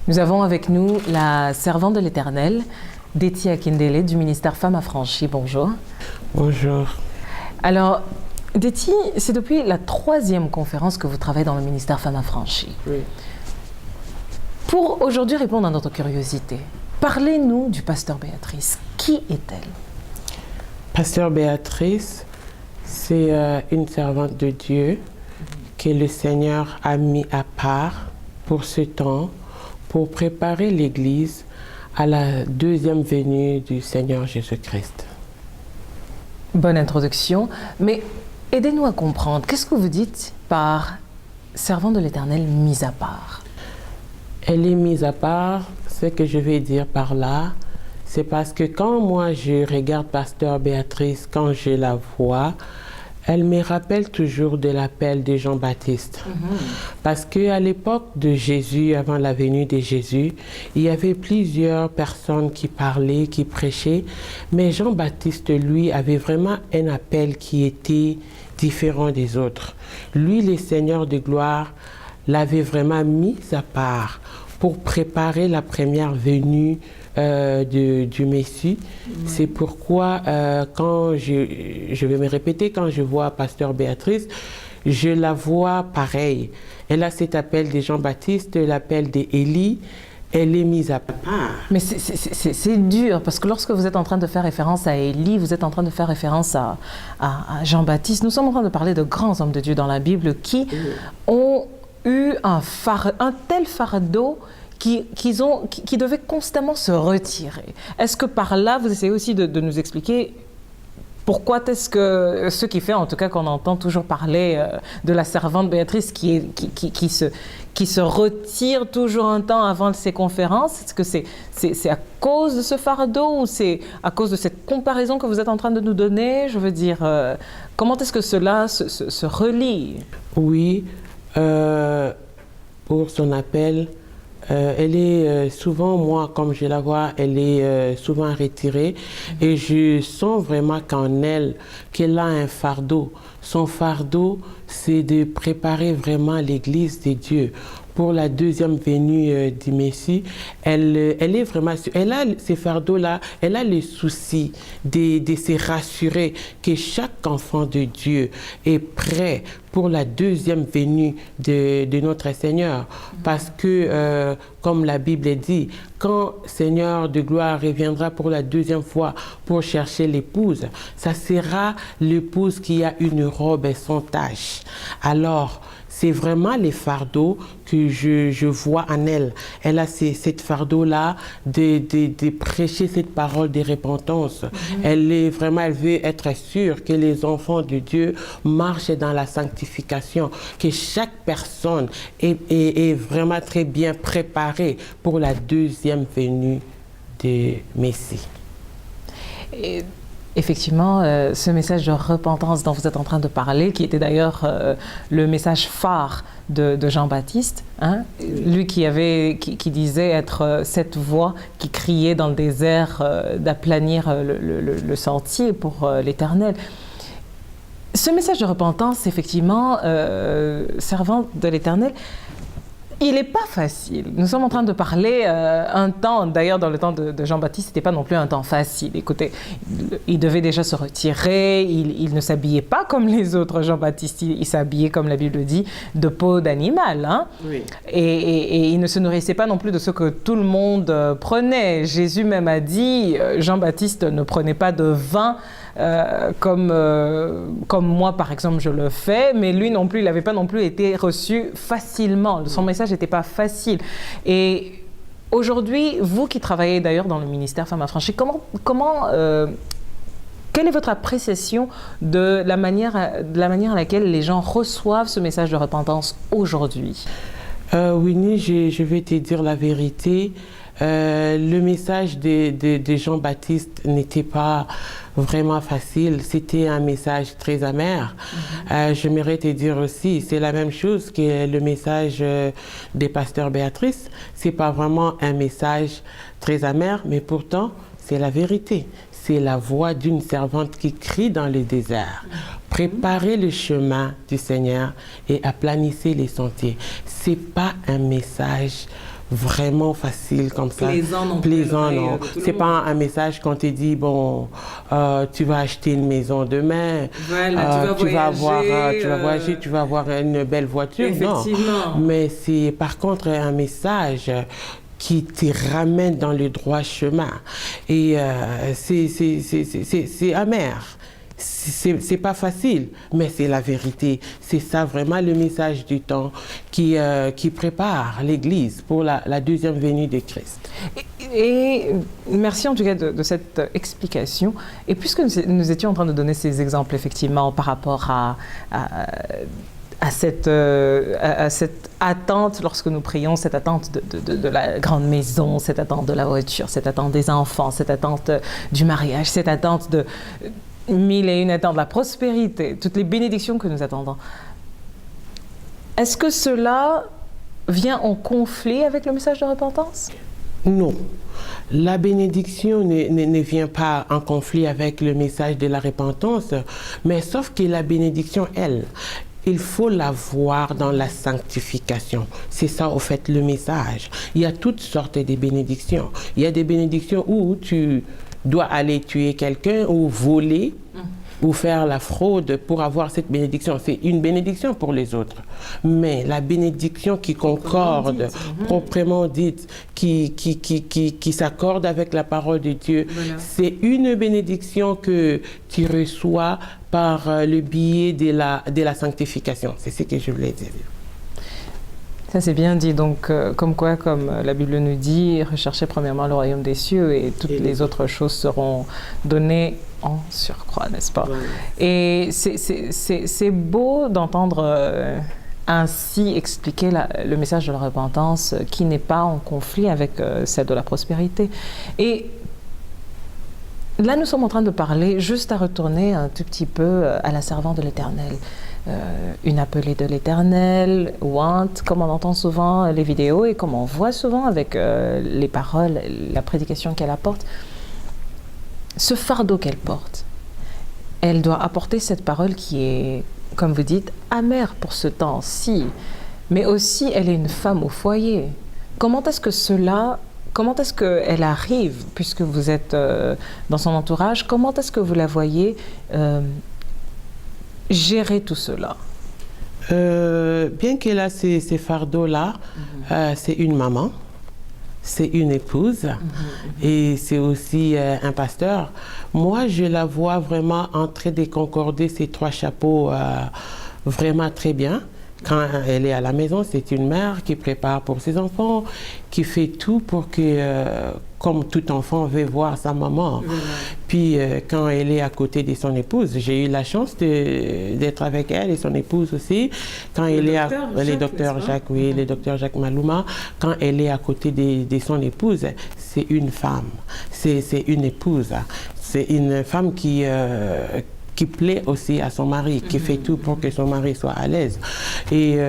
Nous avons avec nous la servante de l'Éternel, Déti Akindele, du ministère Femmes Affranchies. Bonjour. Bonjour. Alors, Déti, c'est depuis la 3e conférence que vous travaillez dans le ministère Femmes Affranchies. Oui. Pour aujourd'hui répondre à notre curiosité, parlez-nous du pasteur Béatrice. Qui est-elle? Pasteur Béatrice, c'est une servante de Dieu que le Seigneur a mis à part pour ce temps, pour préparer l'Église à la 2e venue du Seigneur Jésus-Christ. Bonne introduction, mais aidez-nous à comprendre. Qu'est-ce que vous dites par servant de l'Éternel mise à part? Elle est mise à part, ce que je vais dire par là, c'est parce que quand moi je regarde Pasteur Béatrice, quand je la vois, elle me rappelle toujours de l'appel de Jean-Baptiste. Parce qu'à l'époque de Jésus, avant la venue de Jésus, il y avait plusieurs personnes qui parlaient, qui prêchaient, mais Jean-Baptiste, lui, avait vraiment un appel qui était différent des autres. Lui, le Seigneur de gloire, l'avait vraiment mis à part pour préparer la première venue du Messie. C'est pourquoi, quand je vais me répéter, quand je vois Pasteur Béatrice, je la vois pareil. Elle a cet appel de Jean-Baptiste, l'appel d'Élie. Elle est mise à part. Mais c'est dur, parce que lorsque vous êtes en train de faire référence à Élie, vous êtes en train de faire référence à Jean-Baptiste. Nous sommes en train de parler de grands hommes de Dieu dans la Bible qui ont eu un tel fardeau qui devaient constamment se retirer. Est-ce que par là, vous essayez aussi de nous expliquer pourquoi est-ce que ce qui fait en tout cas qu'on entend toujours parler de la servante Béatrice qui se retire toujours un temps avant ses conférences? Est-ce que c'est à cause de ce fardeau ou c'est à cause de cette comparaison que vous êtes en train de nous donner? Je veux dire, comment est-ce que cela se relie? Oui, pour son appel, elle est souvent, moi, comme je la vois, elle est souvent retirée et je sens vraiment qu'en elle, qu'elle a un fardeau. Son fardeau, c'est de préparer vraiment l'Église de Dieu pour la 2e venue du Messie. Elle est vraiment, elle a ces fardeaux-là, elle a le souci de se rassurer que chaque enfant de Dieu est prêt pour la 2e venue de notre Seigneur. Parce que, comme la Bible dit, quand Seigneur de gloire reviendra pour la 2e fois pour chercher l'épouse, ça sera l'épouse qui a une robe sans tache. Alors, c'est vraiment les fardeaux que je vois en elle. Elle a cette fardeau-là de prêcher cette parole de repentance. Elle veut être sûre que les enfants de Dieu marchent dans la sanctification, que chaque personne est vraiment très bien préparée pour la 2e venue de Messie. Et effectivement, ce message de repentance dont vous êtes en train de parler, qui était d'ailleurs le message phare de Jean-Baptiste, hein, lui qui disait être cette voix qui criait dans le désert d'aplanir le sentier pour l'Éternel. Ce message de repentance, effectivement, servante de l'Éternel, il n'est pas facile. Nous sommes en train de parler un temps, d'ailleurs dans le temps de Jean-Baptiste, ce n'était pas non plus un temps facile. Écoutez, il devait déjà se retirer, il ne s'habillait pas comme les autres Jean-Baptiste, il s'habillait, comme la Bible dit, de peau d'animal. Hein? Oui. Et il ne se nourrissait pas non plus de ce que tout le monde prenait. Jésus même a dit, Jean-Baptiste ne prenait pas de vin, comme moi par exemple je le fais, mais lui non plus, il n'avait pas non plus été reçu facilement. Son message n'était pas facile. Et aujourd'hui, vous qui travaillez d'ailleurs dans le ministère Femmes Affranchies, quelle est votre appréciation de la manière à laquelle les gens reçoivent ce message de repentance aujourd'hui? Winnie, je vais te dire la vérité. Le message de Jean-Baptiste n'était pas vraiment facile, c'était un message très amer. J'aimerais te dire aussi, c'est la même chose que le message des pasteurs Béatrice. C'est pas vraiment un message très amer, mais pourtant, c'est la vérité. c'est la voix d'une servante qui crie dans le désert. Préparez le chemin du Seigneur et aplanissez les sentiers. C'est pas un message vraiment facile comme ça. Plaisant, non. C'est pas un message qu'on te dit, bon, tu vas acheter une maison demain, voilà, tu vas voyager, tu vas avoir une belle voiture. Non. Mais c'est par contre un message qui te ramène dans le droit chemin. Et c'est amer. C'est pas facile, mais c'est la vérité. C'est ça vraiment le message du temps qui prépare l'Église pour la deuxième venue de Christ. Et merci en tout cas de cette explication. Et puisque nous étions en train de donner ces exemples effectivement par rapport à cette attente lorsque nous prions, cette attente de la grande maison, cette attente de la voiture, cette attente des enfants, cette attente du mariage, cette attente de mille et une attentes, la prospérité, toutes les bénédictions que nous attendons. Est-ce que cela vient en conflit avec le message de repentance? Non. La bénédiction ne vient pas en conflit avec le message de la repentance, mais sauf que la bénédiction, elle, il faut la voir dans la sanctification. C'est ça, au fait, le message. Il y a toutes sortes de bénédictions. Il y a des bénédictions où tu dois aller tuer quelqu'un ou voler ou faire la fraude pour avoir cette bénédiction. C'est une bénédiction pour les autres. Mais la bénédiction qui concorde, proprement dite, qui s'accorde avec la parole de Dieu, voilà, c'est une bénédiction que tu reçois par le biais de la sanctification. C'est ce que je voulais dire. Ça, c'est bien dit. Donc, comme la Bible nous dit, recherchez premièrement le royaume des cieux et toutes les autres choses seront données en surcroît, n'est-ce pas? Ouais. Et c'est beau d'entendre ainsi expliquer le message de la repentance qui n'est pas en conflit avec celle de la prospérité. Et là, nous sommes en train de parler, juste à retourner un tout petit peu à la servante de l'Éternel. Une appelée de l'Éternel, ointe, comme on entend souvent les vidéos et comme on voit souvent avec les paroles, la prédication qu'elle apporte. Ce fardeau qu'elle porte, elle doit apporter cette parole qui est, comme vous dites, amère pour ce temps-ci, mais aussi elle est une femme au foyer. Comment est-ce qu'elle arrive, puisque vous êtes dans son entourage, comment est-ce que vous la voyez gérer tout cela? Bien qu'elle a ces fardeaux-là, c'est une maman, c'est une épouse et c'est aussi un pasteur. Moi, je la vois vraiment en train de concorder ces trois chapeaux vraiment très bien. Quand elle est à la maison, c'est une mère qui prépare pour ses enfants, qui fait tout pour que, comme tout enfant veut voir sa maman. Puis quand elle est à côté de son épouse, j'ai eu la chance d'être avec elle et son épouse aussi. Quand elle est le docteur Jacques, oui, le docteur Jacques Malouma, quand elle est à côté de son épouse, c'est une femme, c'est une épouse, c'est une femme qui plaît aussi à son mari, qui fait tout pour que son mari soit à l'aise. Et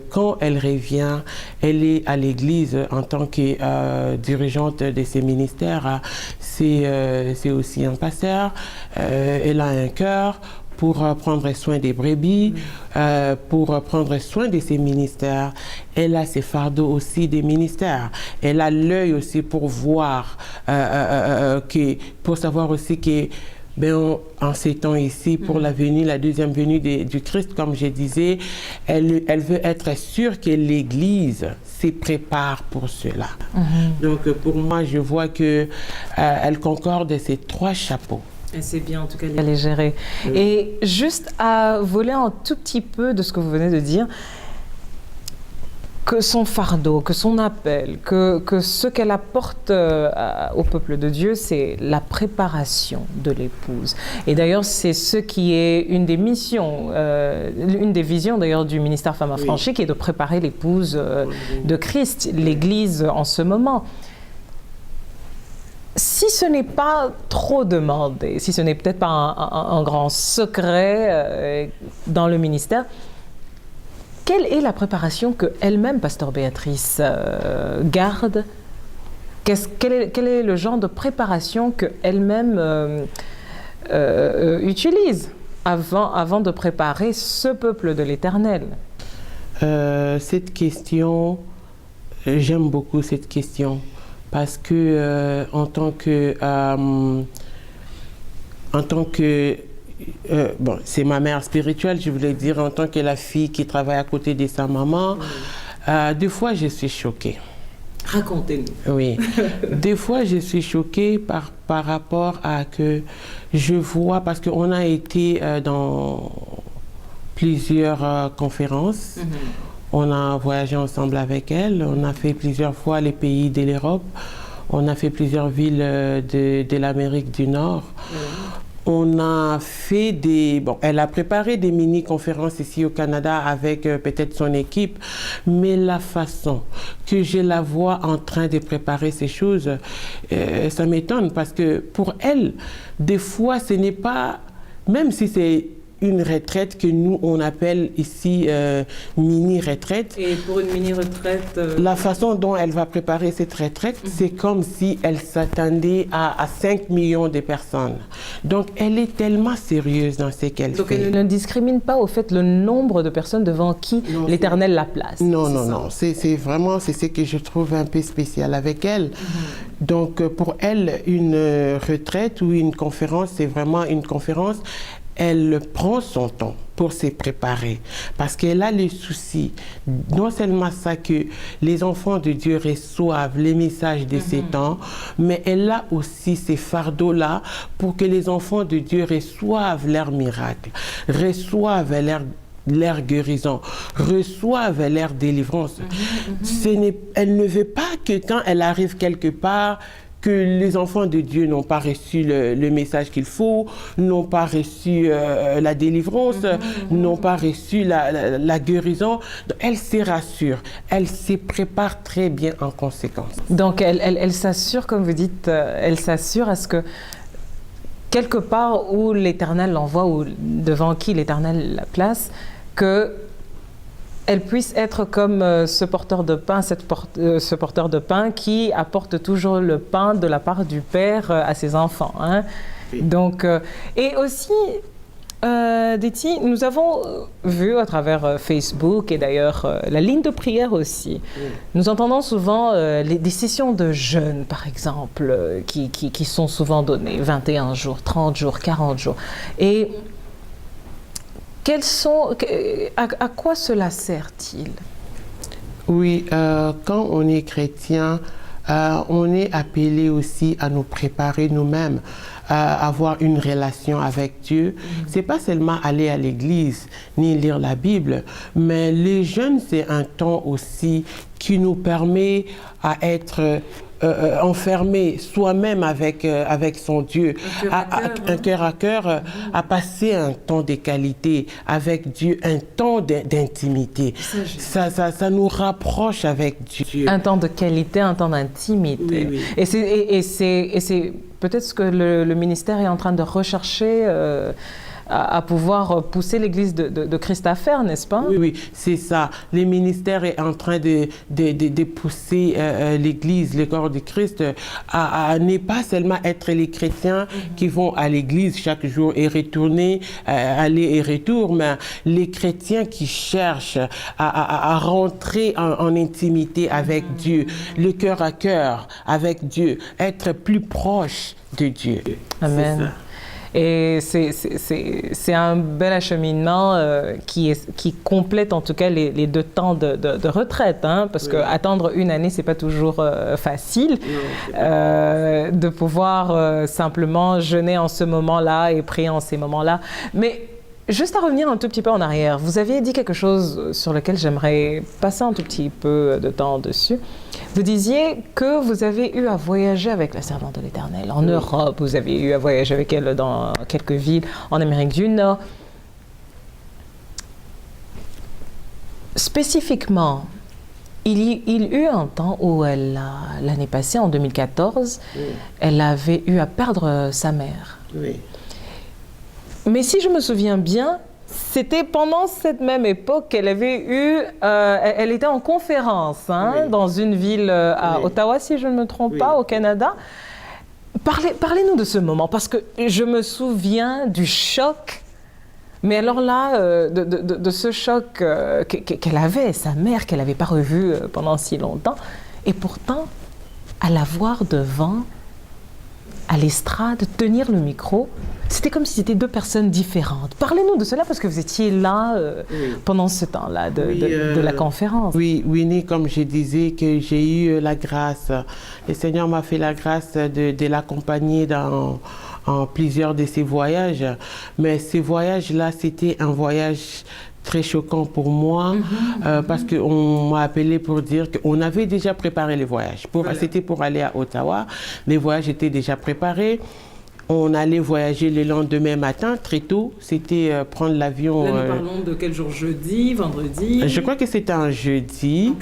quand elle revient, elle est à l'église en tant que dirigeante de ses ministères. C'est aussi un pasteur. Elle a un cœur pour prendre soin des brebis, pour prendre soin de ses ministères. Elle a ses fardeaux aussi des ministères. Elle a l'œil aussi pour voir, pour savoir aussi que en ces temps ici, pour la deuxième venue du Christ, comme je disais, elle veut être sûre que l'Église se prépare pour cela. Donc, pour moi, je vois que elle concorde ces trois chapeaux. Et c'est bien, en tout cas, elle est gérée. Et juste à voler un tout petit peu de ce que vous venez de dire, que son fardeau, que son appel, que ce qu'elle apporte au peuple de Dieu, c'est la préparation de l'épouse. Et d'ailleurs, c'est ce qui est une des missions, une des visions d'ailleurs du ministère Femmes Affranchies, qui est de préparer l'épouse de Christ, l'Église en ce moment. Si ce n'est pas trop demandé, si ce n'est peut-être pas un grand secret dans le ministère, quelle est la préparation que elle-même, Pasteur Béatrice, garde quel est le genre de préparation qu'elle-même utilise avant de préparer ce peuple de l'Éternel? Cette question, j'aime beaucoup cette question parce que en tant que bon, c'est ma mère spirituelle, je voulais dire, en tant que la fille qui travaille à côté de sa maman, des fois je suis choquée. Racontez-nous. Oui, des fois je suis choquée par rapport à que je vois, parce qu'on a été dans plusieurs conférences, on a voyagé ensemble avec elle, on a fait plusieurs fois les pays de l'Europe, on a fait plusieurs villes de l'Amérique du Nord. On a fait bon, elle a préparé des mini-conférences ici au Canada avec peut-être son équipe, mais la façon que je la vois en train de préparer ces choses, ça m'étonne parce que pour elle, des fois, ce n'est pas, même si c'est une retraite que nous, on appelle ici mini-retraite. Et pour une mini-retraite... La façon dont elle va préparer cette retraite, c'est comme si elle s'attendait à 5 millions de personnes. Donc, elle est tellement sérieuse dans ce qu'elle fait. Donc, elle ne discrimine pas au fait le nombre de personnes devant qui l'Éternel la place. Non, non, non. C'est vraiment, c'est ce que je trouve un peu spécial avec elle. Donc, pour elle, une retraite ou une conférence, c'est vraiment une conférence. Elle prend son temps pour se préparer parce qu'elle a le souci, non seulement ça que les enfants de Dieu reçoivent les messages de ces temps, mais elle a aussi ces fardeaux-là pour que les enfants de Dieu reçoivent leurs miracles, reçoivent leur guérison, reçoivent leur délivrance. Elle ne veut pas que quand elle arrive quelque part, que les enfants de Dieu n'ont pas reçu le message qu'il faut, n'ont pas reçu la délivrance, n'ont pas reçu la guérison. Elle se rassure, elle se prépare très bien en conséquence. Donc elle s'assure, comme vous dites, elle s'assure à ce que quelque part où l'Éternel l'envoie ou devant qui l'Éternel la place, que elle puisse être comme ce porteur de pain, ce porteur de pain qui apporte toujours le pain de la part du Père à ses enfants. Hein. Oui. Donc, et aussi, Déti, nous avons vu à travers Facebook et d'ailleurs la ligne de prière aussi, nous entendons souvent des sessions de jeûne, par exemple, qui sont souvent données, 21 jours, 30 jours, 40 jours. Et à quoi cela sert-il? Oui, quand on est chrétien, on est appelé aussi à nous préparer nous-mêmes, à avoir une relation avec Dieu. C'est pas seulement aller à l'église ni lire la Bible, mais les jeûnes, c'est un temps aussi qui nous permet à être enfermé soi-même avec son Dieu, un cœur à cœur, à passer un temps de qualité avec Dieu, un temps d'intimité. Ça nous rapproche avec Dieu. Un temps de qualité, un temps d'intimité. Oui, oui. Et c'est peut-être ce que le ministère est en train de rechercher à pouvoir pousser l'Église de Christ à faire, n'est-ce pas? Oui, oui, c'est ça. Le ministère est en train de pousser l'Église, le corps de Christ, à ne pas seulement être les chrétiens qui vont à l'Église chaque jour et retourner, aller et retour, mais les chrétiens qui cherchent à rentrer en intimité avec Dieu, le cœur à cœur avec Dieu, être plus proche de Dieu. Amen. Et c'est un bel acheminement qui complète en tout cas les 2 temps de retraite, hein, parce que attendre une année, c'est pas toujours facile. De pouvoir simplement jeûner en ce moment-là et prier en ces moments-là. Mais juste à revenir un tout petit peu en arrière, vous aviez dit quelque chose sur lequel j'aimerais passer un tout petit peu de temps dessus. Vous disiez que vous avez eu à voyager avec la servante de l'Éternel en Europe, vous avez eu à voyager avec elle dans quelques villes en Amérique du Nord. Spécifiquement, il eut un temps où l'année passée, en 2014, elle avait eu à perdre sa mère. Oui. Mais si je me souviens bien, c'était pendant cette même époque qu'elle avait eu, elle était en conférence dans une ville à Ottawa, si je ne me trompe pas, au Canada. Parlez-nous de ce moment, parce que je me souviens du choc. Mais alors là, de ce choc qu'elle avait, sa mère, qu'elle n'avait pas revue pendant si longtemps, et pourtant, à la voir devant, à l'estrade, tenir le micro, c'était comme si c'était deux personnes différentes. Parlez-nous de cela, parce que vous étiez là pendant ce temps-là de la conférence. Oui, Winnie, comme je disais, que j'ai eu la grâce, le Seigneur m'a fait la grâce de l'accompagner dans plusieurs de ses voyages. Mais ces voyages-là, c'était un voyage très choquant pour moi parce qu'on m'a appelé pour dire qu'on avait déjà préparé les voyages. C'était pour aller à Ottawa. Les voyages étaient déjà préparés. On allait voyager le lendemain matin, très tôt. C'était prendre l'avion. Là, nous parlons de quel jour? Jeudi, vendredi? Je crois que c'était un jeudi,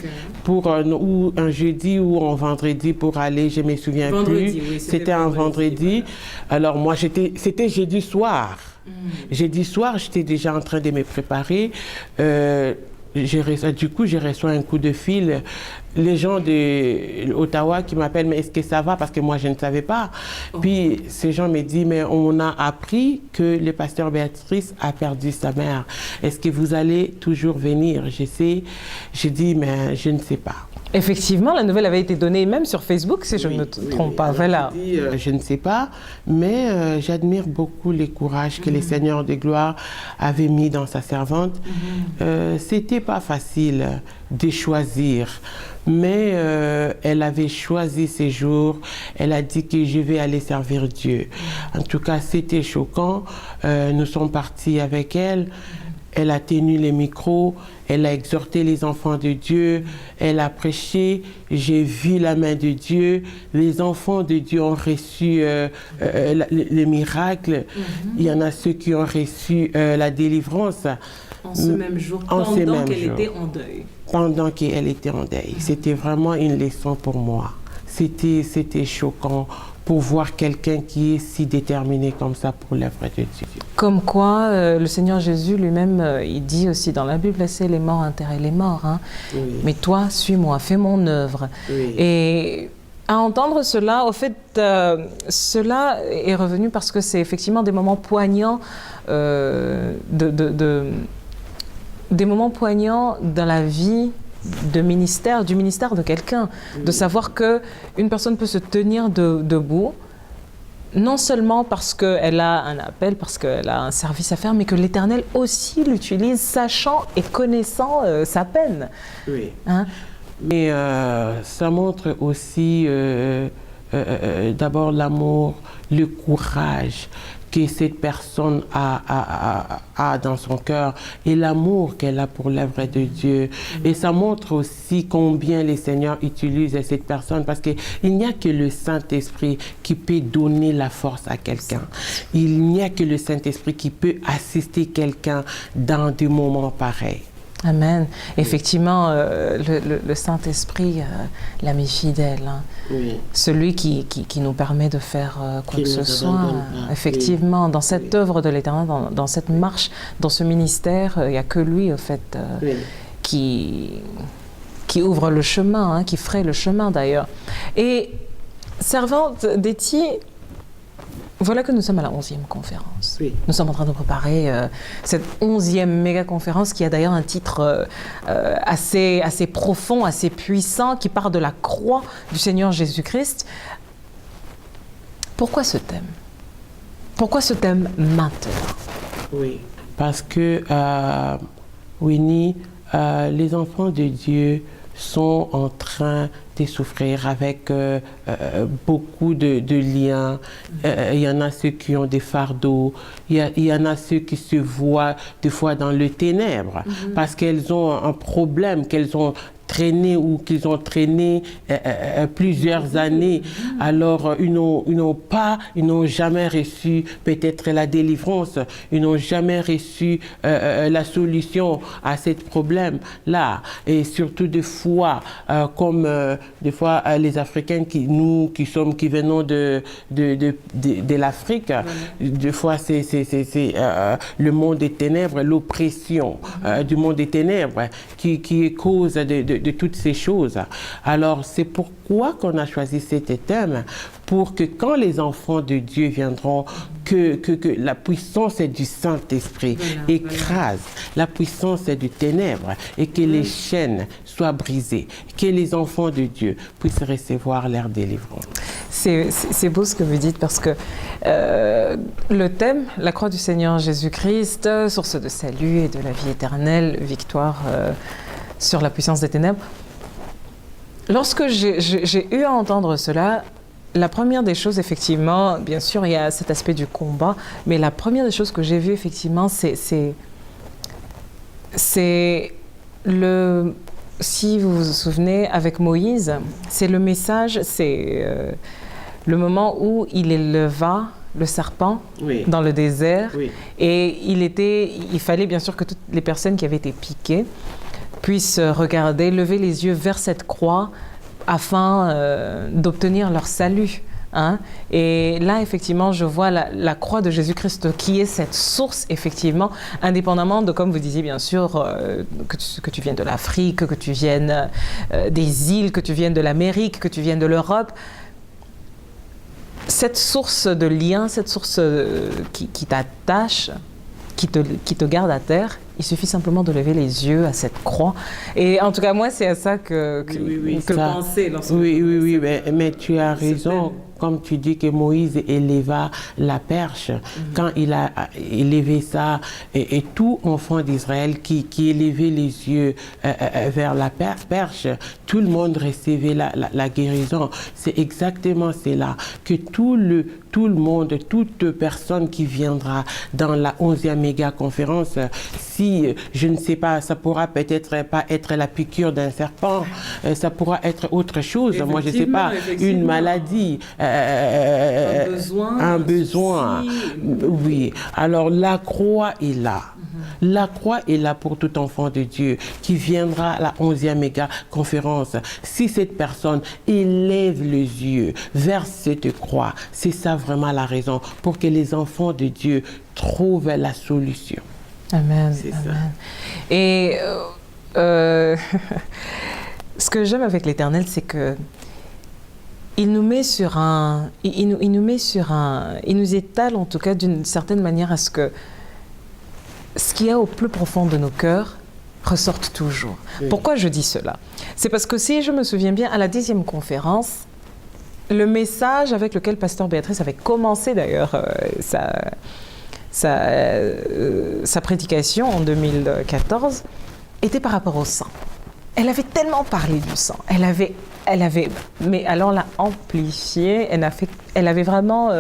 ou un jeudi ou un vendredi pour aller, je ne me souviens plus. Oui, c'était un vendredi. Alors moi, c'était jeudi soir. Jeudi soir, j'étais déjà en train de me préparer. Du coup, j'ai reçu un coup de fil. Les gens d'Ottawa qui m'appellent, mais est-ce que ça va? Parce que moi, je ne savais pas. Puis, ces gens me disent, mais on a appris que le pasteur Béatrice a perdu sa mère. Est-ce que vous allez toujours venir? J'ai dit, mais je ne sais pas. Effectivement, la nouvelle avait été donnée même sur Facebook, si je ne me trompe pas. Voilà. Je ne sais pas, mais j'admire beaucoup le courage que le Seigneur de gloire avait mis dans sa servante. C'était pas facile de choisir, mais elle avait choisi ses jours. Elle a dit que je vais aller servir Dieu. En tout cas, c'était choquant. Nous sommes partis avec elle. Elle a tenu les micros, elle a exhorté les enfants de Dieu, elle a prêché, j'ai vu la main de Dieu, les enfants de Dieu ont reçu les miracles, il y en a ceux qui ont reçu la délivrance. En ce même jour, pendant qu'elle était en deuil. Pendant qu'elle était en deuil. C'était vraiment une leçon pour moi. C'était choquant pour voir quelqu'un qui est si déterminé comme ça pour l'œuvre de Dieu. Comme quoi, le Seigneur Jésus lui-même, il dit aussi dans la Bible, laissez les morts enterrer les morts. Mais toi, suis-moi, fais mon œuvre. Et à entendre cela, au fait, cela est revenu parce que c'est effectivement des moments poignants, des moments poignants dans la vie du ministère de quelqu'un, de savoir qu'une personne peut se tenir debout, non seulement parce qu'elle a un appel, parce qu'elle a un service à faire, mais que l'Éternel aussi l'utilise, sachant et connaissant sa peine. Oui. Mais ça montre aussi d'abord l'amour, le courage que cette personne a dans son cœur et l'amour qu'elle a pour l'œuvre de Dieu. Et ça montre aussi combien le Seigneur utilise cette personne, parce qu'il n'y a que le Saint-Esprit qui peut donner la force à quelqu'un. Il n'y a que le Saint-Esprit qui peut assister quelqu'un dans des moments pareils. Amen. Effectivement, le Saint-Esprit, l'ami fidèle, celui qui nous permet de faire quoi que ce soit. Effectivement, dans cette œuvre de l'Éternel, dans cette marche, dans ce ministère, il n'y a que lui, au fait, qui ouvre le chemin, qui fraye le chemin d'ailleurs. Et servante d'Éti, voilà que nous sommes à la 11e conférence. Nous sommes en train de préparer cette 11e méga-conférence qui a d'ailleurs un titre assez profond, assez puissant, qui part de la croix du Seigneur Jésus-Christ. Pourquoi ce thème? Pourquoi ce thème maintenant? Oui, parce que, Winnie, les enfants de Dieu sont en train de souffrir avec beaucoup de liens. Il y en a ceux qui ont des fardeaux, il y en a ceux qui se voient des fois dans le ténèbre parce qu'elles ont un problème, qu'elles ont traîné ou qu'ils ont traîné plusieurs années. Alors, ils n'ont jamais reçu peut-être la délivrance, ils n'ont jamais reçu la solution à ce problème là. Et surtout des fois, comme des fois les Africains qui venons de l'Afrique, des fois c'est le monde des ténèbres, l'oppression du monde des ténèbres qui est cause de toutes ces choses. Alors c'est pourquoi qu'on a choisi cet thème, pour que quand les enfants de Dieu viendront, que la puissance du Saint-Esprit écrase la puissance du ténèbre et que les chaînes soient brisées, que les enfants de Dieu puissent recevoir leur délivrance. C'est beau ce que vous dites, parce que le thème, la croix du Seigneur Jésus-Christ, source de salut et de la vie éternelle, victoire sur la puissance des ténèbres. Lorsque j'ai eu à entendre cela, la première des choses, effectivement, bien sûr, il y a cet aspect du combat, mais la première des choses que j'ai vues, effectivement, c'est le... Si vous vous souvenez, avec Moïse, c'est le message, c'est le moment où il éleva le serpent dans le désert, et il fallait bien sûr que toutes les personnes qui avaient été piquées puissent regarder, lever les yeux vers cette croix afin d'obtenir leur salut. Hein? Et là, effectivement, je vois la croix de Jésus-Christ qui est cette source, effectivement, indépendamment de, comme vous disiez, bien sûr, que tu viennes de l'Afrique, que tu viennes des îles, que tu viennes de l'Amérique, que tu viennes de l'Europe. Cette source de lien, cette source qui t'attache, qui te garde à terre, il suffit simplement de lever les yeux à cette croix. Et en tout cas, moi, c'est à ça que pensais lorsque... Oui, mais tu as raison. Comme tu dis que Moïse éleva la perche, quand il a élevé ça, et tout enfant d'Israël qui élevait les yeux vers la perche, tout le monde recevait la guérison. C'est exactement cela, que tout le monde, toute personne qui viendra dans la 11e méga conférence, si, je ne sais pas, ça pourra peut-être pas être la piqûre d'un serpent, ça pourra être autre chose, moi je ne sais pas, une maladie, un besoin. Oui, alors la croix est là. La croix est là pour tout enfant de Dieu qui viendra à la 11e méga conférence. Si cette personne élève les yeux vers cette croix, c'est ça vraiment la raison pour que les enfants de Dieu trouvent la solution. Amen. C'est Amen. ça. Et ce que j'aime avec l'Éternel, c'est que il nous étale en tout cas d'une certaine manière à ce que ce qu'il y a au plus profond de nos cœurs ressorte toujours. Oui. Pourquoi je dis cela? C'est parce que si je me souviens bien, à la 10e conférence, le message avec lequel Pasteur Béatrice avait commencé d'ailleurs sa prédication en 2014 était par rapport au sang. Elle avait tellement parlé du sang, elle avait, mais alors l'a amplifié, elle avait vraiment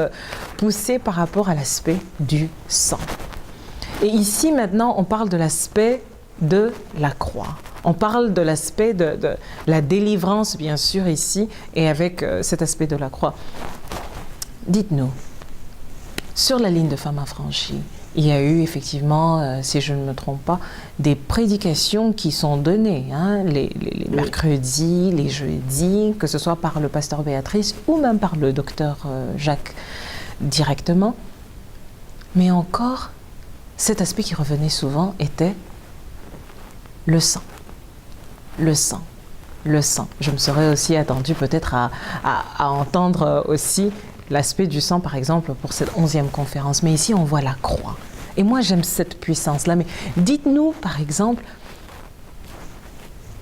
poussé par rapport à l'aspect du sang. Et ici maintenant, on parle de l'aspect de la croix. On parle de l'aspect de la délivrance, bien sûr, ici, et avec cet aspect de la croix. Dites-nous, sur la ligne de Femmes Affranchies, il y a eu effectivement, si je ne me trompe pas, des prédications qui sont données, hein, les mercredis, les jeudis, que ce soit par le pasteur Béatrice ou même par le docteur Jacques directement. Mais encore, cet aspect qui revenait souvent était le sang. Le sang. Le sang. Je me serais aussi attendue peut-être à entendre aussi l'aspect du sang, par exemple, pour cette 11e conférence. Mais ici, on voit la croix. Et moi, j'aime cette puissance-là. Mais dites-nous, par exemple,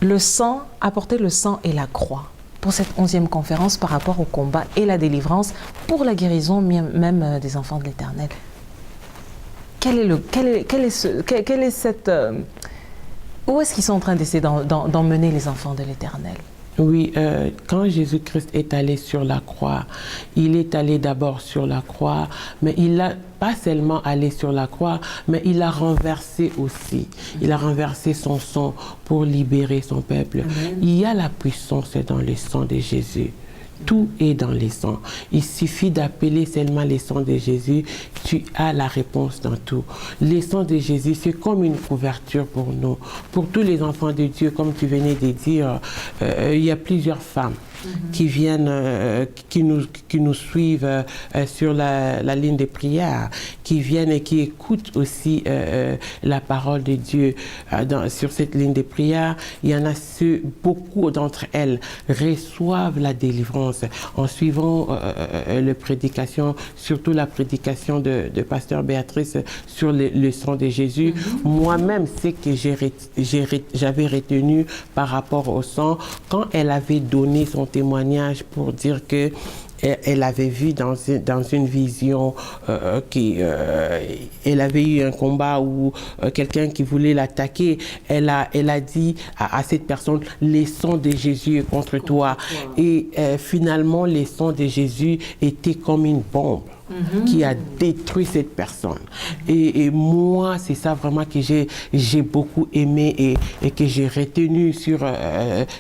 le sang, apporter le sang et la croix pour cette 11e conférence par rapport au combat et la délivrance pour la guérison même des enfants de l'Éternel. Où est-ce qu'ils sont en train d'essayer d'emmener les enfants de l'Éternel? Oui, quand Jésus-Christ est allé sur la croix, il est allé d'abord sur la croix, mais il n'a pas seulement allé sur la croix, mais il a renversé aussi. Il a renversé son sang pour libérer son peuple. Amen. Il y a la puissance dans le sang de Jésus. Tout est dans les sangs. Il suffit d'appeler seulement les sangs de Jésus, tu as la réponse dans tout. Les sangs de Jésus, c'est comme une couverture pour nous. Pour tous les enfants de Dieu, comme tu venais de dire, il y a plusieurs femmes qui viennent, qui nous suivent sur la ligne de prière, qui viennent et qui écoutent aussi la parole de Dieu sur cette ligne de prière. Il y en a beaucoup d'entre elles reçoivent la délivrance en suivant les prédications, surtout la prédication de Pasteur Béatrice sur le sang de Jésus. Moi-même, c'est que j'avais retenu par rapport au sang, quand elle avait donné son témoignage pour dire que elle avait vu dans une vision elle avait eu un combat où quelqu'un qui voulait l'attaquer, elle a dit à cette personne, les sangs de Jésus est contre toi. Et finalement, les sangs de Jésus étaient comme une bombe qui a détruit cette personne. Et moi, c'est ça vraiment que j'ai beaucoup aimé et que j'ai retenu sur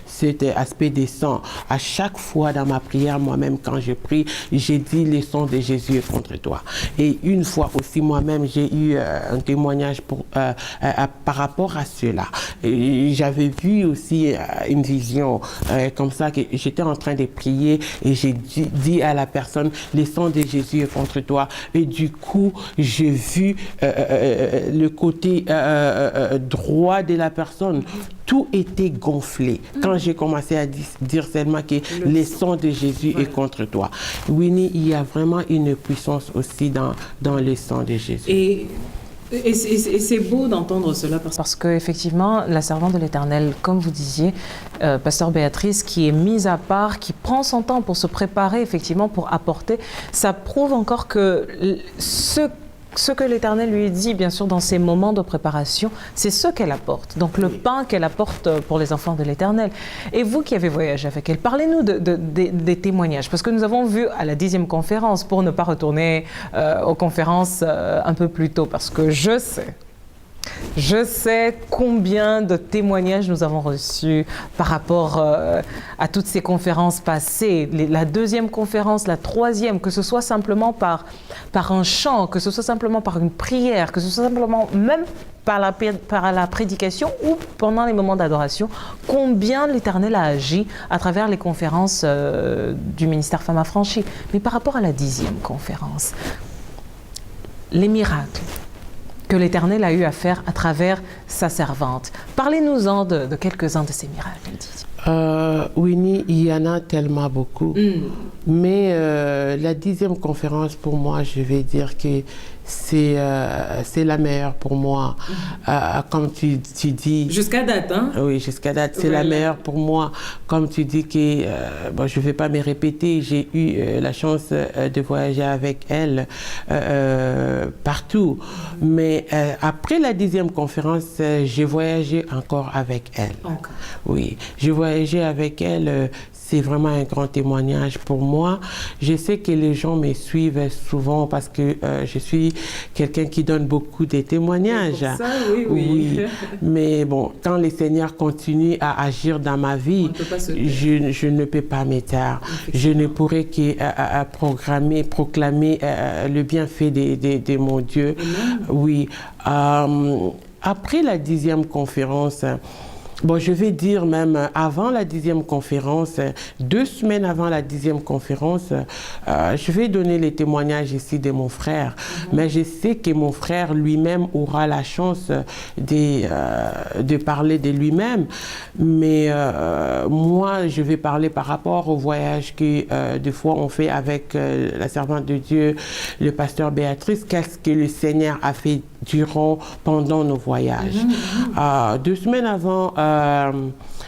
cet aspect des sangs. À chaque fois dans ma prière, moi-même, quand je prie, j'ai dit les sangs de Jésus est contre toi. Et une fois aussi, moi-même, j'ai eu un témoignage par rapport à cela. J'avais vu aussi une vision comme ça, que j'étais en train de prier et j'ai dit à la personne, les sangs de Jésus est contre toi. Et du coup, j'ai vu le côté droit de la personne. Tout était gonflé. Quand j'ai commencé à dire seulement que les sangs de Jésus est contre toi. Winnie, il y a vraiment une puissance aussi dans le sang de Jésus. Et c'est beau d'entendre cela parce qu'effectivement, la servante de l'Éternel, comme vous disiez, Pasteur Béatrice, qui est mise à part, qui prend son temps pour se préparer, effectivement, pour apporter, ça prouve encore que ce que l'Éternel lui dit, bien sûr, dans ces moments de préparation, c'est ce qu'elle apporte. Donc, le pain qu'elle apporte pour les enfants de l'Éternel. Et vous qui avez voyagé avec elle, parlez-nous des témoignages. Parce que nous avons vu à la 10e conférence, pour ne pas retourner aux conférences un peu plus tôt, parce que je sais combien de témoignages nous avons reçus par rapport à toutes ces conférences passées. La 2e conférence, la 3e, que ce soit simplement par un chant, que ce soit simplement par une prière, que ce soit simplement même par la prédication ou pendant les moments d'adoration, combien l'Éternel a agi à travers les conférences du ministère Femmes Affranchies. Mais par rapport à la 10e conférence, les miracles que l'Éternel a eu à faire à travers sa servante. Parlez-nous-en de quelques-uns de ces miracles. Winnie, il y en a tellement beaucoup. Mais la 10e conférence, pour moi, je vais dire que c'est la meilleure pour moi. Comme tu dis... Jusqu'à date, hein? Oui, jusqu'à date. C'est la meilleure pour moi. Comme tu dis que... je ne vais pas me répéter. J'ai eu la chance de voyager avec elle partout. Mais après la 10e conférence, j'ai voyagé encore avec elle. Okay. Oui, j'ai voyagé avec elle. C'est vraiment un grand témoignage pour moi. Je sais que les gens me suivent souvent parce que je suis quelqu'un qui donne beaucoup de témoignages. Pour ça, oui. Mais bon, quand le Seigneur continue à agir dans ma vie, je ne peux pas me taire. Je ne pourrais que proclamer le bienfait de mon Dieu. Oui. Après la 10e conférence, bon, je vais dire même avant la 10e conférence, 2 semaines avant la 10e conférence, je vais donner les témoignages ici de mon frère. Mais je sais que mon frère lui-même aura la chance de parler de lui-même. Mais moi, je vais parler par rapport au voyage que des fois on fait avec la servante de Dieu, le pasteur Béatrice. Qu'est-ce que le Seigneur a fait pendant nos voyages. 2 semaines avant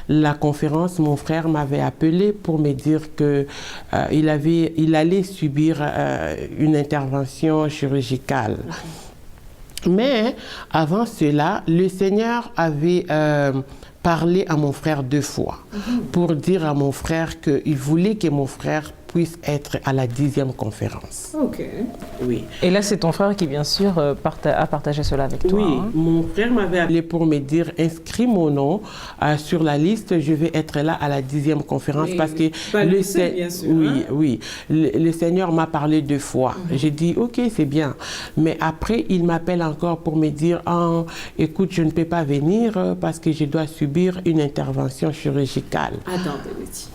la conférence, mon frère m'avait appelé pour me dire que il allait subir une intervention chirurgicale. Mais avant cela, le Seigneur avait parlé à mon frère 2 fois pour dire à mon frère qu'il voulait que mon frère puisse être à la 10e conférence. Ok. Oui. Et là, c'est ton frère qui, bien sûr, a partagé cela avec toi. Oui, hein. mon frère m'avait appelé pour me dire inscris mon nom sur la liste, je vais être là à la 10e conférence Oui, parce que pas le seul, bien sûr, oui, hein. oui, le Seigneur m'a parlé 2 fois. J'ai dit ok, c'est bien. Mais après, il m'appelle encore pour me dire ah, écoute, je ne peux pas venir parce que je dois subir une intervention chirurgicale. Attendez, Betty.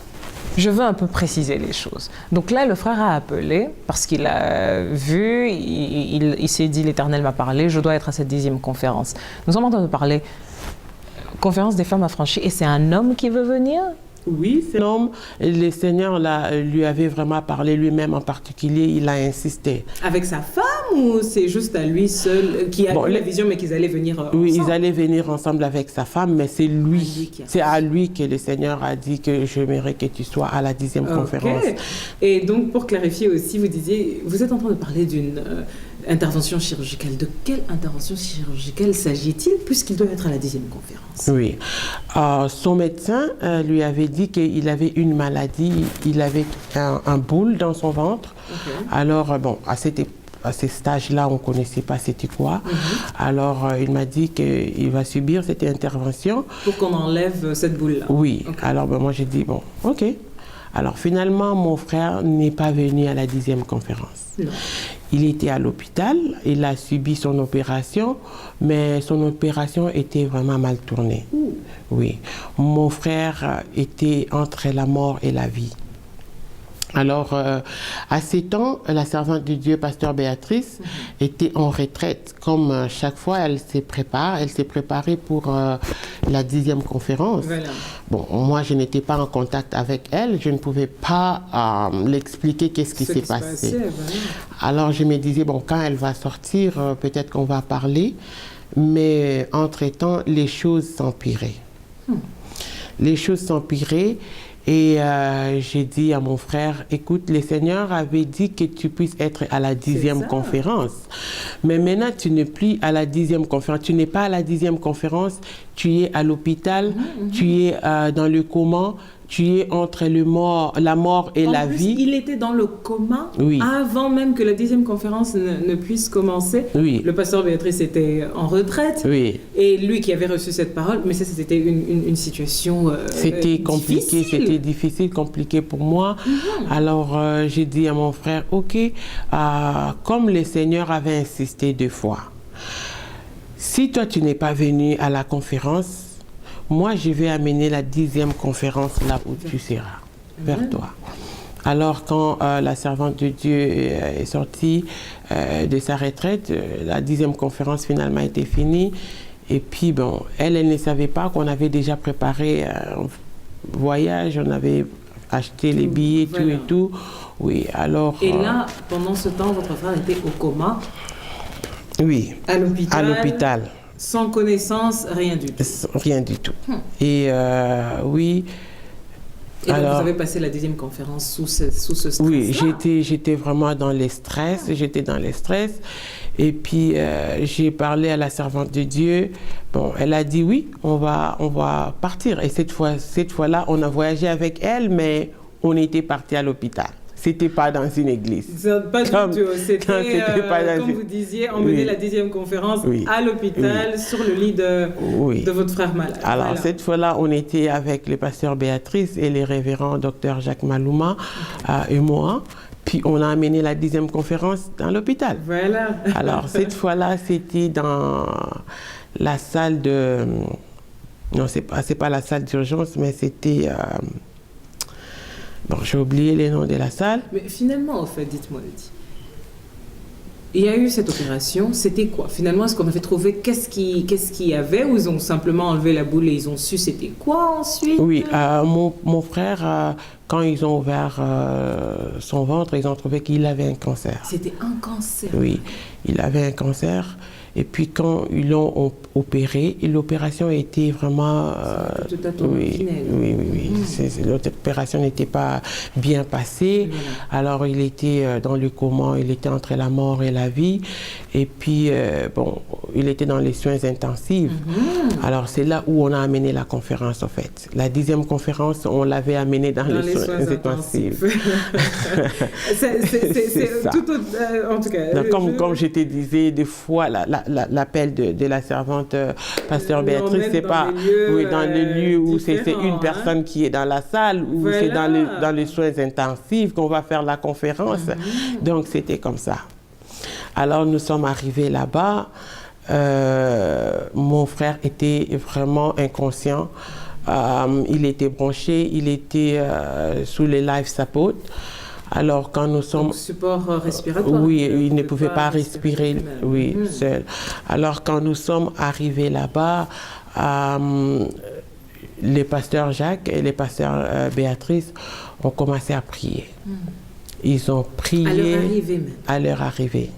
Je veux un peu préciser les choses. Donc là, le frère a appelé parce qu'il a vu, il s'est dit, l'Éternel m'a parlé, je dois être à cette 10e conférence. Nous sommes en train de parler conférence des femmes affranchies et c'est un homme qui veut venir? Oui, c'est un homme. Le Seigneur lui avait vraiment parlé lui-même en particulier, il a insisté. Avec sa femme ou c'est juste à lui seul qui a eu la vision mais qu'ils allaient venir ensemble? Oui, ils allaient venir ensemble avec sa femme, mais c'est lui. C'est à lui que le Seigneur a dit que j'aimerais que tu sois à la 10e conférence. Et donc pour clarifier aussi, vous disiez, vous êtes en train de parler d'une intervention chirurgicale. De quelle intervention chirurgicale s'agit-il puisqu'il doit être à la 10e conférence? Oui. Son médecin lui avait dit qu'il avait une maladie, il avait un boule dans son ventre. Alors, bon, à ces stages-là, on ne connaissait pas c'était quoi. Alors, il m'a dit qu'il va subir cette intervention. Pour qu'on enlève cette boule-là? Oui. Alors, ben, moi, j'ai dit, bon, ok. Alors, finalement, mon frère n'est pas venu à la 10e conférence. Non. Il était à l'hôpital, il a subi son opération, mais son opération était vraiment mal tournée. Oui. Mon frère était entre la mort et la vie. Alors, à ces temps, la servante de Dieu, pasteur Béatrice, était en retraite. Comme chaque fois, elle s'est préparée pour la 10e conférence. Voilà. Bon, moi, je n'étais pas en contact avec elle, je ne pouvais pas l'expliquer qu'est-ce qui s'est passé. Voilà. Alors, je me disais, bon, quand elle va sortir, peut-être qu'on va parler. Mais entre-temps, les choses s'empiraient. Les choses s'empiraient. Et j'ai dit à mon frère, écoute, le Seigneur avait dit que tu puisses être à la 10e conférence. Mais maintenant, tu n'es plus à la 10e conférence. Tu n'es pas à la 10e conférence, tu es à l'hôpital, tu es dans le coma, tu es entre la mort et la vie. Il était dans le coma Oui. avant même que la 10e conférence ne puisse commencer. Oui. Le pasteur Béatrice était en retraite. Oui. Et lui qui avait reçu cette parole, mais ça c'était une situation c'était compliqué, c'était difficile, compliqué pour moi. Alors j'ai dit à mon frère, ok, comme le Seigneur avait insisté 2 fois, si toi tu n'es pas venu à la conférence, moi, je vais amener la 10e conférence là où tu seras, vers toi. Alors, quand la servante de Dieu est sortie de sa retraite, la 10e conférence finalement était finie. Et puis, bon, elle ne savait pas qu'on avait déjà préparé un voyage, on avait acheté les billets, tout et tout. Oui, alors... Et là, pendant ce temps, votre frère était au coma? Oui, à l'hôpital. Sans connaissance, rien du tout. Rien du tout. Et oui. Et alors, donc vous avez passé la 10e conférence sous ce stress-là? Oui, j'étais vraiment dans les stress. J'étais dans les stress. Et puis, j'ai parlé à la servante de Dieu. Bon, elle a dit oui, on va partir. Et cette fois-là, on a voyagé avec elle, mais on était parti à l'hôpital. C'était pas dans une église. Pas du tout. C'était, comme vous disiez, emmener la 10e conférence à l'hôpital, sur le lit de votre frère malade. Alors, cette fois-là, on était avec le pasteur Béatrice et les révérends Dr Jacques Malouma et moi. Puis, on a amené la 10e conférence dans l'hôpital. Voilà. Alors, cette fois-là, c'était dans la salle de... Non, c'est pas la salle d'urgence, mais c'était... Bon, j'ai oublié les noms de la salle. Mais finalement, en fait, dites-moi, il y a eu cette opération, c'était quoi? Finalement, est-ce qu'on avait trouvé qu'est-ce qu'il y avait, ou ils ont simplement enlevé la boule et ils ont su c'était quoi ensuite? Oui, mon frère, quand ils ont ouvert son ventre, ils ont trouvé qu'il avait un cancer. C'était un cancer? Oui, il avait un cancer. Et puis quand ils l'ont opéré, et l'opération a été vraiment... oui. L'opération n'était pas bien passée. Alors il était dans le coma, il était entre la mort et la vie. Et puis, il était dans les soins intensifs. Alors c'est là où on a amené la conférence, en fait. La 10e conférence, on l'avait amenée dans les soins intensifs. C'est tout en tout cas. Donc, comme je te disais, des fois, l'appel de la servante pasteur Béatrice, c'est pas dans le lieu où c'est une personne qui est dans la salle, ou c'est dans les soins intensifs qu'on va faire la conférence. Donc, c'était comme ça. Alors, nous sommes arrivés là-bas. Mon frère était vraiment inconscient. Il était branché, il était sous les life support. Alors, quand nous sommes... Donc, support respiratoire. Oui, il ne pouvait pas respirer, seul. Alors, quand nous sommes arrivés là-bas, les pasteurs Jacques et les pasteurs Béatrice ont commencé à prier. Ils ont prié à leur arrivée.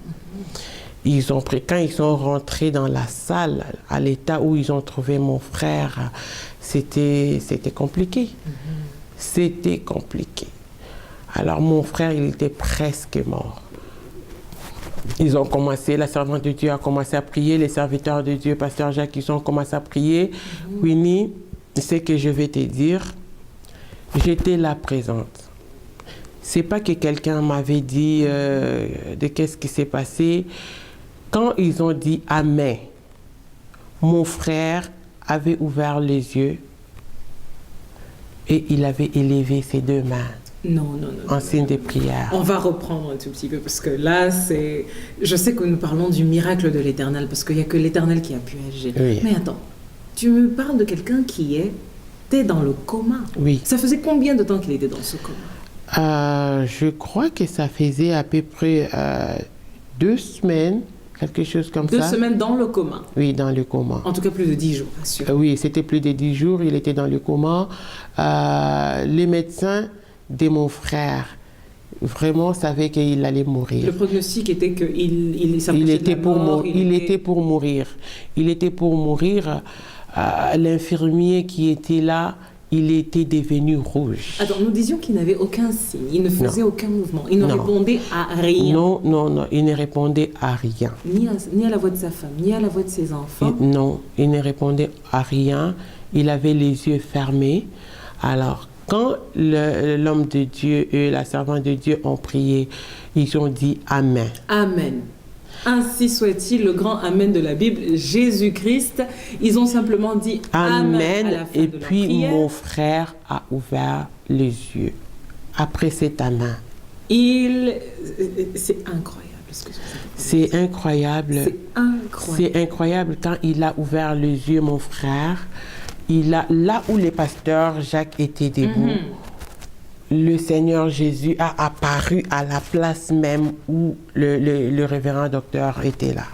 Ils ont prié. Quand ils sont rentrés dans la salle, à l'état où ils ont trouvé mon frère, c'était compliqué. C'était compliqué. Alors mon frère, il était presque mort. Ils ont commencé, la servante de Dieu a commencé à prier, les serviteurs de Dieu, pasteur Jacques, ils ont commencé à prier. Winnie, ce que je vais te dire, j'étais là présente. C'est pas que quelqu'un m'avait dit de qu'est-ce qui s'est passé. Quand ils ont dit Amen, mon frère avait ouvert les yeux et il avait élevé ses 2 mains. Non. En signe de prière. On va reprendre un tout petit peu parce que là, c'est... Je sais que nous parlons du miracle de l'Éternel parce qu'il n'y a que l'Éternel qui a pu agir. Oui. Mais attends, tu me parles de quelqu'un qui était dans le coma. Oui. Ça faisait combien de temps qu'il était dans ce coma? Je crois que ça faisait à peu près 2 semaines, quelque chose comme ça. 2 semaines dans le coma? Oui, dans le coma. En tout cas, plus de 10 jours, sûr. Oui, c'était plus de 10 jours, il était dans le coma. Les médecins de mon frère vraiment savaient qu'il allait mourir. Le pronostic était qu'il était pour mourir. Il était pour mourir. L'infirmier qui était là, il était devenu rouge. Attends, nous disions qu'il n'avait aucun signe, il ne faisait aucun mouvement, il ne répondait à rien. Non, il ne répondait à rien. Ni à la voix de sa femme, ni à la voix de ses enfants. Non, il ne répondait à rien. Il avait les yeux fermés. Alors, quand l'homme de Dieu et la servante de Dieu ont prié, ils ont dit Amen. Amen. Ainsi soit-il, le grand Amen de la Bible, Jésus-Christ. Ils ont simplement dit Amen à la fin et de leur puis prière. Mon frère a ouvert les yeux après cet Amen. C'est incroyable ce que c'est incroyable. C'est incroyable. C'est incroyable quand il a ouvert les yeux, mon frère. Là où le pasteur Jacques était debout, le Seigneur Jésus a apparu à la place même où le révérend docteur était là.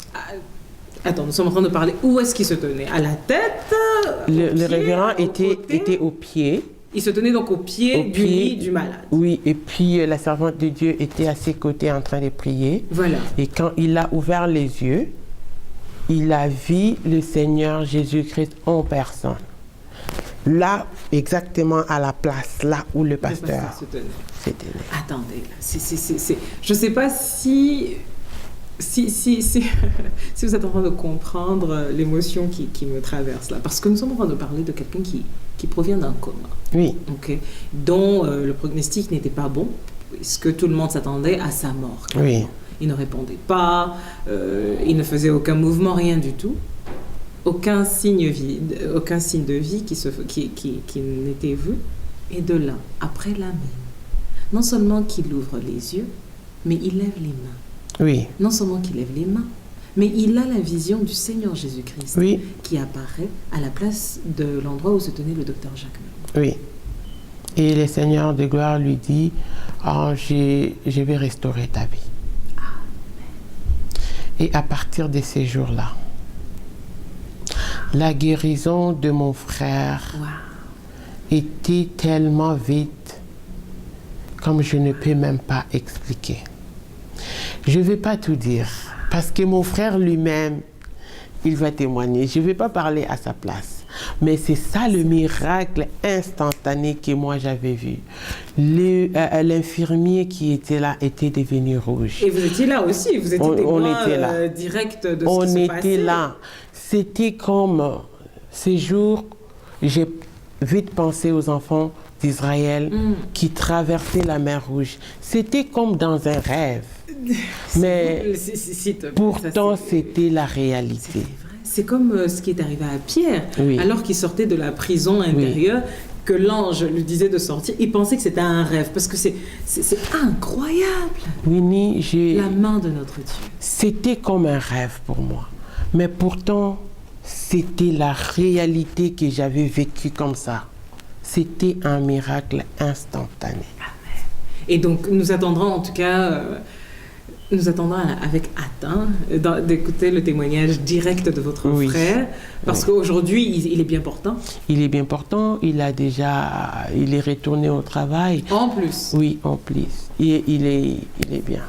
Attends, nous sommes en train de parler. Où est-ce qu'il se tenait? À la tête? Le révérend était au pied. Il se tenait donc au pied du lit du malade. Oui, et puis la servante de Dieu était à ses côtés en train de prier. Voilà. Et quand il a ouvert les yeux, il a vu le Seigneur Jésus-Christ en personne. Là, exactement à la place, là où le pasteur se tenait. Attendez, là, je ne sais pas si vous êtes en train de comprendre l'émotion qui me traverse là. Parce que nous sommes en train de parler de quelqu'un qui provient d'un coma. Oui. Okay, dont le prognostic n'était pas bon, puisque tout le monde s'attendait à sa mort. Oui. Il ne répondait pas, il ne faisait aucun mouvement, rien du tout. Aucun signe de vie qui n'était vu. Et de là, après l'Amen, non seulement qu'il ouvre les yeux, mais il lève les mains. Oui. Non seulement qu'il lève les mains, mais il a la vision du Seigneur Jésus-Christ qui apparaît à la place de l'endroit où se tenait le docteur Jacques. Oui. Et le Seigneur de gloire lui dit, je vais restaurer ta vie. Amen. Et à partir de ces jours-là, la guérison de mon frère était tellement vite comme je ne peux même pas expliquer. Je ne vais pas tout dire parce que mon frère lui-même, il va témoigner. Je ne vais pas parler à sa place. Mais c'est ça le miracle instantané que moi j'avais vu. L'infirmier qui était là était devenu rouge. Et vous étiez là aussi, vous étiez témoin direct de ce qui se passait. On était là. C'était comme ces jours, j'ai vite pensé aux enfants d'Israël qui traversaient la mer Rouge. C'était comme dans un rêve. Mais pourtant, c'était la réalité. C'est comme ce qui est arrivé à Pierre, alors qu'il sortait de la prison intérieure, que l'ange lui disait de sortir. Il pensait que c'était un rêve, parce que c'est incroyable. Winnie, la main de notre Dieu. C'était comme un rêve pour moi. Mais pourtant, c'était la réalité que j'avais vécue comme ça. C'était un miracle instantané. Amen. Et donc, nous attendrons en tout cas... Nous attendons avec hâte d'écouter le témoignage direct de votre frère, parce qu'aujourd'hui, il est bien portant. Il est bien portant, il est retourné au travail. En plus. Oui, en plus. Il est bien.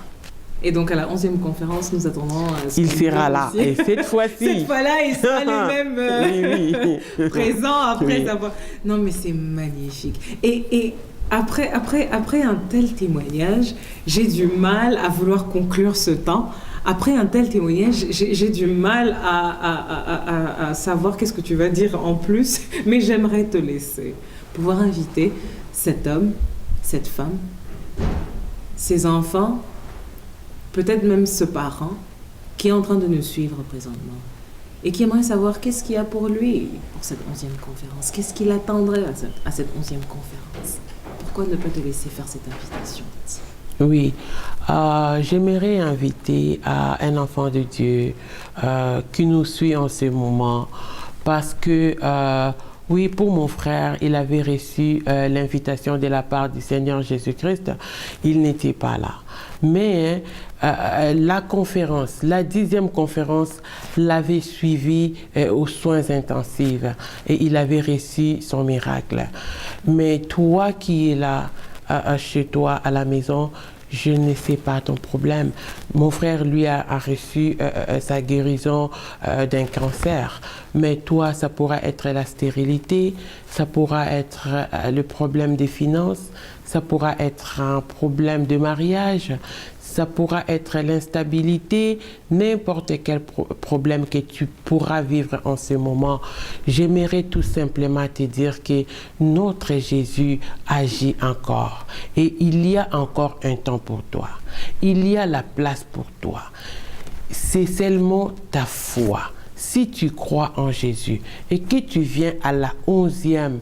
Et donc, à la 11e conférence, nous attendons... il sera là, et cette fois-ci. Cette fois-là, il sera lui-même présent après avoir... Non, mais c'est magnifique. Et après un tel témoignage, j'ai du mal à vouloir conclure ce temps. Après un tel témoignage, j'ai du mal à savoir qu'est-ce que tu vas dire en plus, mais j'aimerais te laisser pouvoir inviter cet homme, cette femme, ses enfants, peut-être même ce parent qui est en train de nous suivre présentement et qui aimerait savoir qu'est-ce qu'il y a pour lui pour cette 11e conférence, qu'est-ce qu'il attendrait à cette 11e conférence. Pourquoi ne pas te laisser faire cette invitation? Oui, j'aimerais inviter un enfant de Dieu qui nous suit en ce moment parce que, oui, pour mon frère, il avait reçu l'invitation de la part du Seigneur Jésus-Christ. Il n'était pas là. Mais la conférence, la 10e conférence, l'avait suivi aux soins intensifs et il avait reçu son miracle. Mais toi qui es là, chez toi, à la maison, je ne sais pas ton problème. Mon frère, lui, a reçu sa guérison d'un cancer. Mais toi, ça pourra être la stérilité, ça pourra être le problème des finances, ça pourra être un problème de mariage, ça pourra être l'instabilité, n'importe quel problème que tu pourras vivre en ce moment. J'aimerais tout simplement te dire que notre Jésus agit encore. Et il y a encore un temps pour toi. Il y a la place pour toi. C'est seulement ta foi. Si tu crois en Jésus et que tu viens à la 11e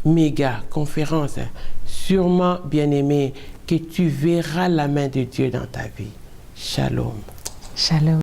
méga conférence, sûrement, bien-aimé, que tu verras la main de Dieu dans ta vie. Shalom. Shalom.